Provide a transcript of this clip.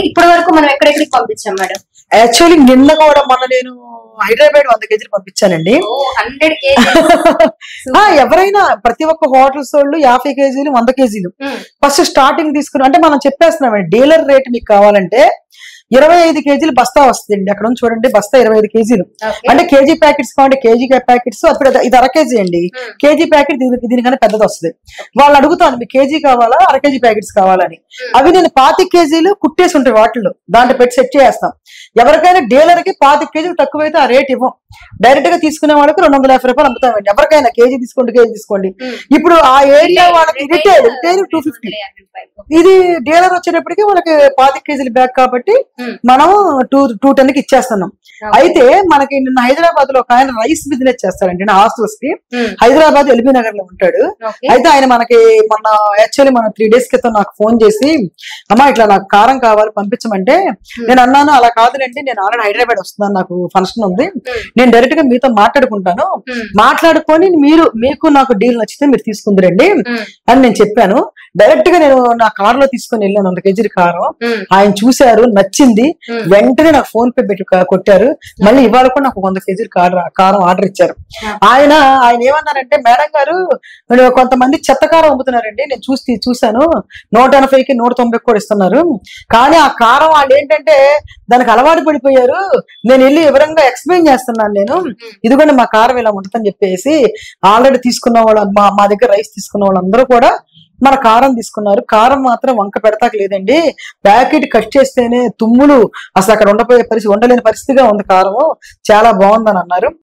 ఇప్పటి వరకు మనం ఎక్కడెక్కడికి పంపించాం మేడం? యాక్చువల్లీ నిన్న కూడా మొన్న నేను హైదరాబాద్ 100 కేజీలు పంపించానండి. 100 kg. ఎవరైనా ప్రతి ఒక్క హోటల్స్ వాళ్ళు 50 కేజీలు 100 కేజీలు ఫస్ట్ స్టార్టింగ్ తీసుకుని అంటే మనం చెప్పేస్తున్నామండి. డీలర్ రేట్ మీకు కావాలంటే 25 కేజీలు బస్తా వస్తుంది. అక్కడ నుంచి చూడండి, బస్తా 25 కేజీలు. అంటే కేజీ ప్యాకెట్స్ కావాలంటే కేజీ ప్యాకెట్స్, అప్పుడు ఇది అర కేజీ అండి. కేజీ ప్యాకెట్ దీనికన్నా పెద్దది వస్తుంది. వాళ్ళు అడుగుతాను మీకు కేజీ కావాలా అర కేజీ ప్యాకెట్స్ కావాలని. అవి నేను 25 కేజీలు కుట్టేసి ఉంటాయి వాటిల్లో, దాంట్లో పెట్టి సెట్ చేస్తాం. ఎవరికైనా డీలర్ కి 25 కేజీలు తక్కువైతే ఆ రేట్ ఇవ్వం. డైరెక్ట్ గా తీసుకునే వాళ్ళకి 250 రూపాయలు అమ్ముతామండి. ఎవరికైనా కేజీ తీసుకోండి. ఇప్పుడు ఆ ఏరియా వాళ్ళకి రిటైల్ 250. ఇది డీలర్ వచ్చేటప్పటికి వాళ్ళకి 25 కేజీల బ్యాగ్ కాబట్టి మనం 210 కి ఇచ్చేస్తున్నాం. అయితే మనకి నిన్న హైదరాబాద్ లో ఒక ఆయన రైస్ బిజినెస్ చేస్తారండి హాస్టల్స్ కి. హైదరాబాద్ ఎల్బీ నగర్ లో ఉంటాడు. అయితే ఆయన మనకి మొన్న యాక్చువల్లీ మన 3 days క్రితం నాకు ఫోన్ చేసి అమ్మా ఇట్లా నాకు కారం కావాలి పంపించమంటే నేను అన్నాను అలా కాదులేండి, నేను ఆల్రెడీ హైదరాబాద్ వస్తున్నాను, నాకు ఫంక్షన్ ఉంది, నేను డైరెక్ట్ గా మీతో మాట్లాడుకుంటాను, మాట్లాడుకొని మీకు నాకు డీల్ నచ్చితే మీరు తీసుకుందిరండి అని నేను చెప్పాను. డైరెక్ట్ గా నేను నా కార్ లో తీసుకుని వెళ్ళాను 100 కేజీల కారం. ఆయన చూశారు, నచ్చింది, వెంటనే నాకు ఫోన్ పే పెట్టి కొట్టారు. మళ్ళీ ఇవాళ కూడా నాకు 100 కేజీల కారం ఆర్డర్ ఇచ్చారు. ఆయన ఏమన్నారంటే మేడం గారు కొంతమంది చెత్త కారం అమ్ముతున్నారండి, నేను చూశాను 180కి 190కి కూడా ఇస్తున్నారు, కానీ ఆ కారం వాళ్ళు ఏంటంటే దానికి అలవాటు పడిపోయారు, నేను వెళ్ళి వివరంగా ఎక్స్ప్లెయిన్ చేస్తున్నాను, నేను ఇదిగోండి మా కారం ఇలా ఉంటుందని చెప్పేసి ఆల్రెడీ తీసుకున్న వాళ్ళు మా దగ్గర రైస్ తీసుకున్న వాళ్ళందరూ కూడా మన కారం తీసుకున్నారు. కారం మాత్రం వంక పెడతాక లేదండి, ప్యాకెట్ కట్ చేస్తేనే తుమ్ములు, అసలు అక్కడ ఉండలేని పరిస్థితిగా ఉంది, కారం చాలా బాగుందని అన్నారు.